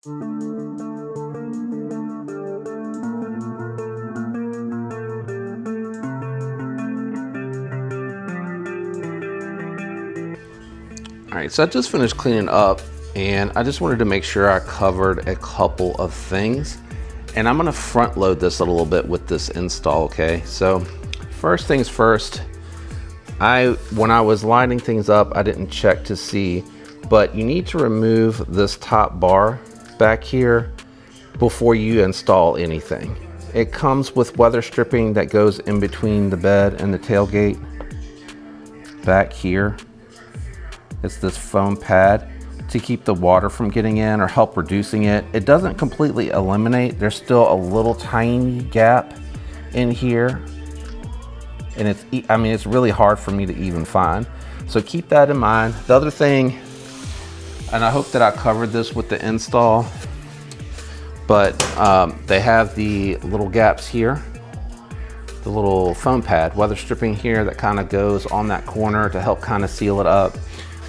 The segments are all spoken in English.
All right, so I just finished cleaning up and I just wanted to make sure I covered a couple of things. And I'm gonna front load this a little bit with this install, okay? So first things first, when I was lining things up, I didn't check to see, but you need to remove this top bar back here before you install anything. It comes with weather stripping that goes in between the bed and the tailgate back here. It's this foam pad to keep the water from getting in or help reducing it. It doesn't completely eliminate. There's still a little tiny gap in here. And it's really hard for me to even find. So keep that in mind. The other thing, and I hope that I covered this with the install, but they have the little gaps here, the little foam pad, weather stripping here that kind of goes on that corner to help kind of seal it up.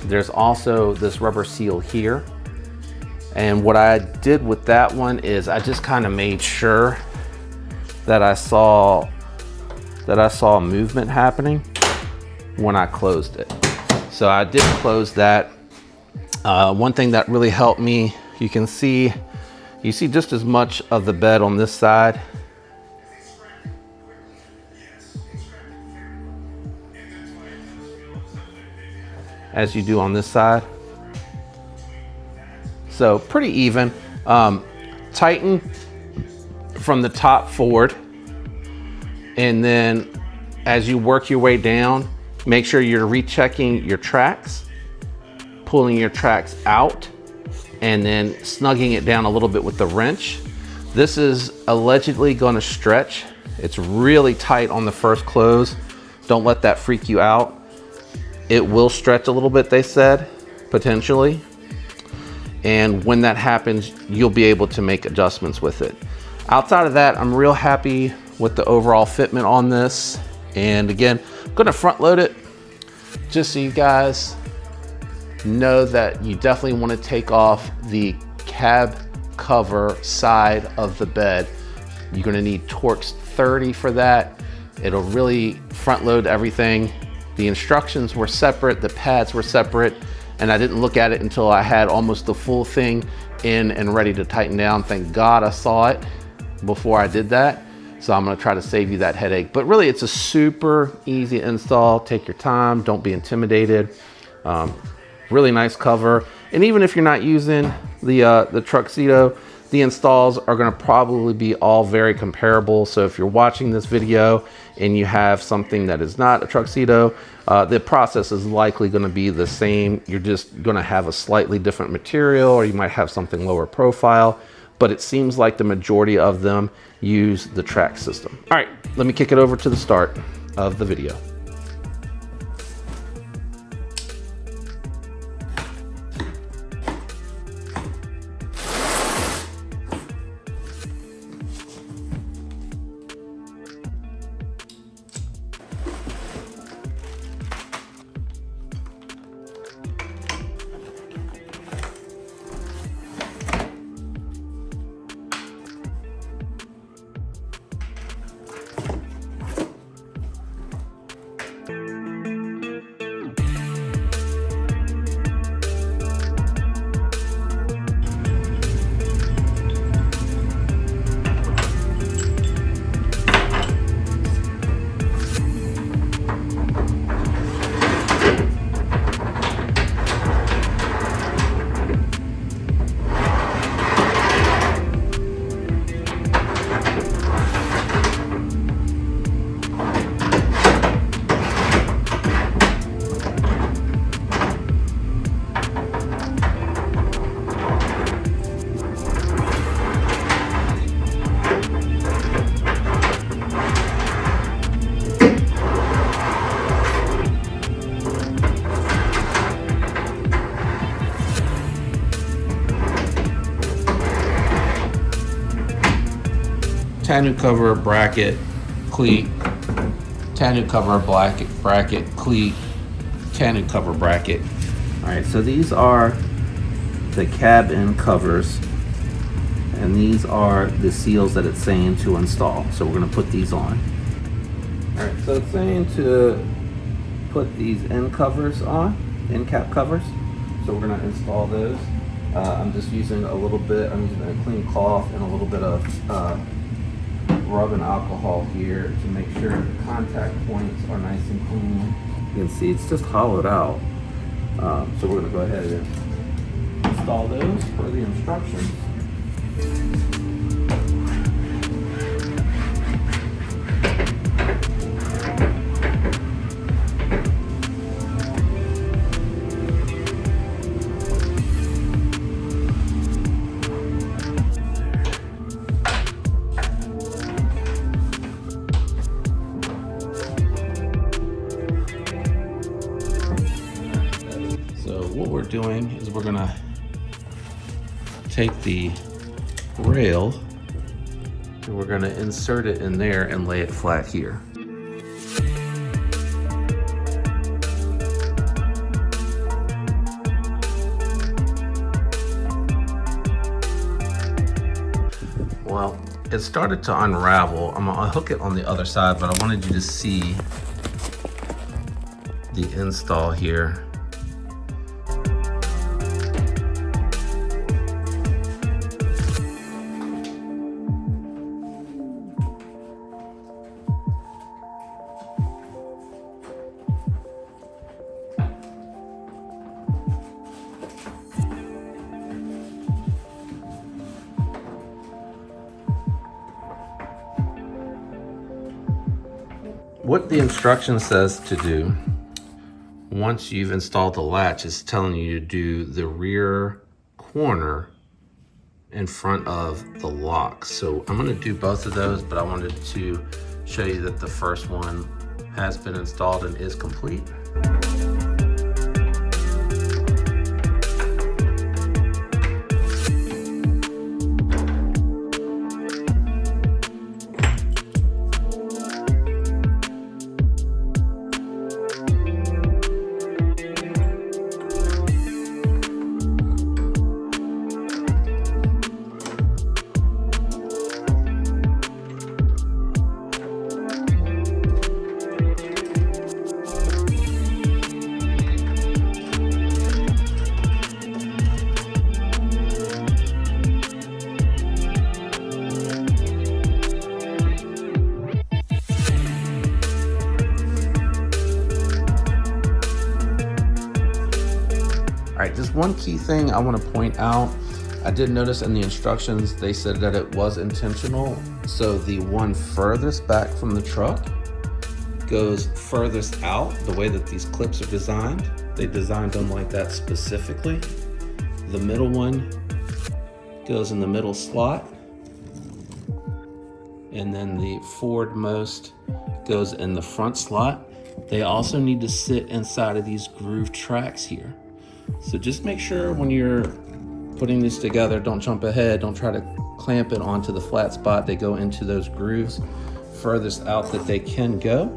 There's also this rubber seal here. And what I did with that one is I just kind of made sure that I saw movement happening when I closed it. So I did close that. One thing that really helped me, you see just as much of the bed on this side as you do on this side. So pretty even. Tighten from the top forward, and then as you work your way down, make sure you're rechecking your tracks, pulling your tracks out, and then snugging it down a little bit with the wrench. This is allegedly gonna stretch. It's really tight on the first close. Don't let that freak you out. It will stretch a little bit, they said, potentially. And when that happens, you'll be able to make adjustments with it. Outside of that, I'm real happy with the overall fitment on this. And again, I'm gonna front load it just so you guys know that you definitely wanna take off the cab cover side of the bed. You're gonna need Torx 30 for that. It'll really front load everything. The instructions were separate, the pads were separate, and I didn't look at it until I had almost the full thing in and ready to tighten down. Thank God I saw it before I did that. So I'm gonna try to save you that headache. But really, it's a super easy install. Take your time, don't be intimidated. Really nice cover. And even if you're not using the Tuxedo, the installs are gonna probably be all very comparable. So if you're watching this video and you have something that is not a Tuxedo, the process is likely gonna be the same. You're just gonna have a slightly different material, or you might have something lower profile, but it seems like the majority of them use the track system. All right, let me kick it over to the start of the video. Tonneau cover, bracket, cleat, tonneau cover, bracket, cleat, tonneau cover, bracket. All right, so these are the cab end covers and these are the seals that it's saying to install. So we're gonna put these on. All right, so it's saying to put these end covers on, end cap covers. So we're gonna install those. I'm just using a little bit, I'm using a clean cloth and a little bit of rubbing alcohol here to make sure the contact points are nice and clean. You can see it's just hollowed out. So we're gonna go ahead and install those per the instructions. What we're doing is we're gonna take the rail and we're gonna insert it in there and lay it flat here. Well, it started to unravel. I'm gonna hook it on the other side, but I wanted you to see the install here. What the instruction says to do once you've installed the latch is telling you to do the rear corner in front of the lock. So I'm gonna do both of those, but I wanted to show you that the first one has been installed and is complete. All right, just one key thing I want to point out. I did notice in the instructions, they said that it was intentional. So the one furthest back from the truck goes furthest out the way that these clips are designed. They designed them like that specifically. The middle one goes in the middle slot. And then the forwardmost goes in the front slot. They also need to sit inside of these groove tracks here. So just make sure when you're putting these together, don't jump ahead, don't try to clamp it onto the flat spot. They go into those grooves furthest out that they can go.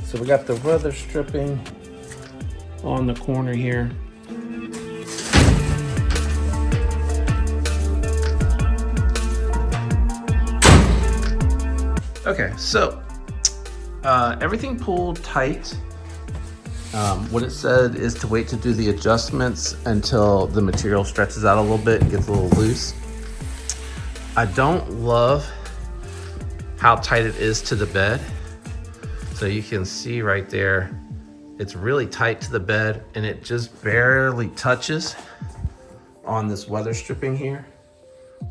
So we got the weather stripping on the corner here. Okay, so everything pulled tight. What it said is to wait to do the adjustments until the material stretches out a little bit and gets a little loose. I don't love how tight it is to the bed. So you can see right there, it's really tight to the bed and it just barely touches on this weather stripping here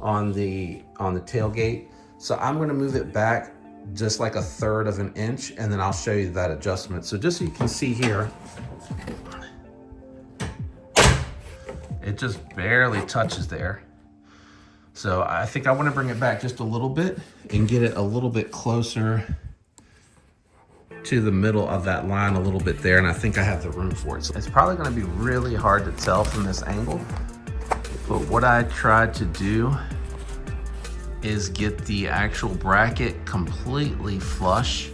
on the tailgate. So I'm gonna move it back just like 1/3 of an inch and then I'll show you that adjustment. So just so you can see here, It just barely touches there. So I think I want to bring it back just a little bit and get it a little bit closer to the middle of that line a little bit there, and I think I have the room for it. So it's probably going to be really hard to tell from this angle, but what I tried to do is get the actual bracket completely flush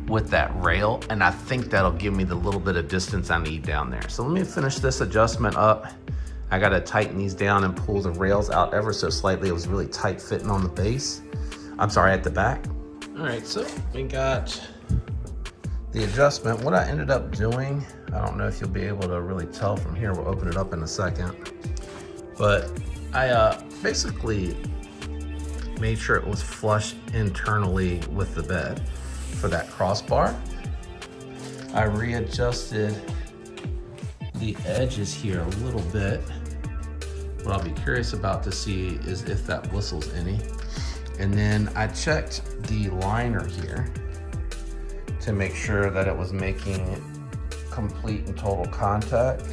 with that rail, and I think that'll give me the little bit of distance I need down there. So let me finish this adjustment up. I gotta tighten these down and pull the rails out ever so slightly. It was really tight fitting on the base. I'm sorry, at the back. All right, so we got the adjustment. What I ended up doing, I don't know if you'll be able to really tell from here. We'll open it up in a second. But I basically made sure it was flush internally with the bed for that crossbar. I readjusted the edges here a little bit. What I'll be curious about to see is if that whistles any. And then I checked the liner here to make sure that it was making complete and total contact.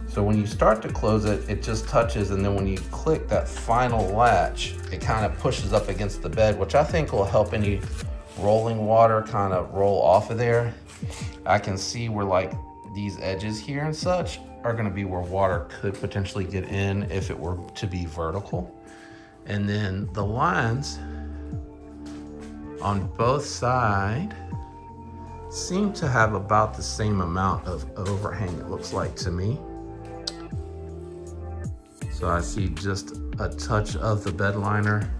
So when you start to close it, it just touches, and then when you click that final latch, it kind of pushes up against the bed, which I think will help any rolling water kind of roll off of there. I can see where like these edges here and such are going to be where water could potentially get in if it were to be vertical. And then the lines on both sides seem to have about the same amount of overhang, it looks like to me. So I see just a touch of the bed liner,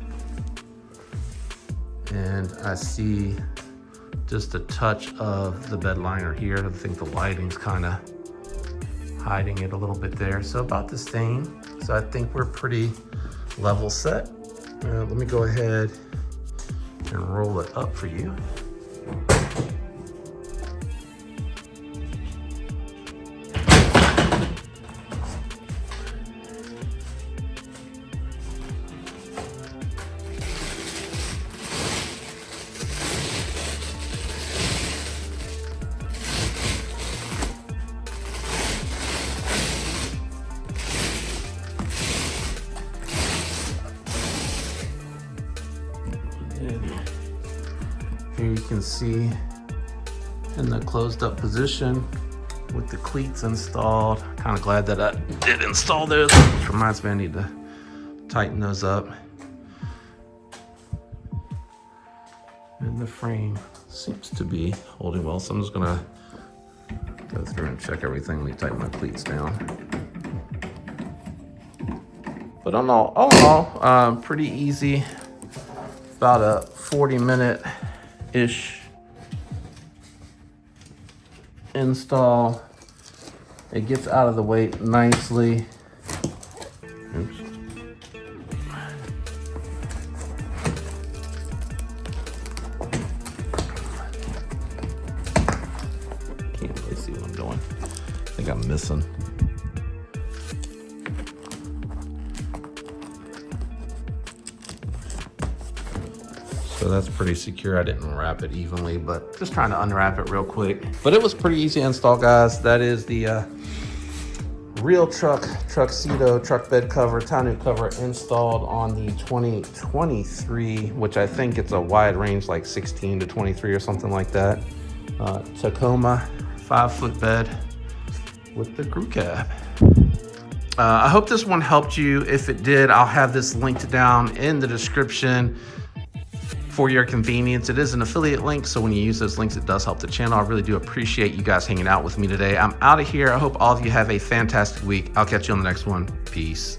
and I see just a touch of the bed liner here. I think the lighting's kind of hiding it a little bit there. So about the same. So I think we're pretty level set. Let me go ahead and roll it up for you. Here you can see in the closed up position with the cleats installed. Kind of glad that I did install those, which reminds me I need to tighten those up. And the frame seems to be holding well, so I'm just gonna go through and check everything. Let me tighten my cleats down. But all in all, pretty easy. About a 40-minute-ish install. It gets out of the way nicely. Oops. Can't really see what I'm doing. I think I'm missing. So that's pretty secure. I didn't wrap it evenly, but just trying to unwrap it real quick. But it was pretty easy to install, guys. That is the real Tuxedo truck bed cover, tonneau cover installed on the 2023, which I think it's a wide range, like 16 to 23 or something like that. Tacoma 5-foot bed with the crew cab. I hope this one helped you. If it did, I'll have this linked down in the description for your convenience. It is an affiliate link, so when you use those links, it does help the channel. I really do appreciate you guys hanging out with me today. I'm out of here. I hope all of you have a fantastic week. I'll catch you on the next one. Peace.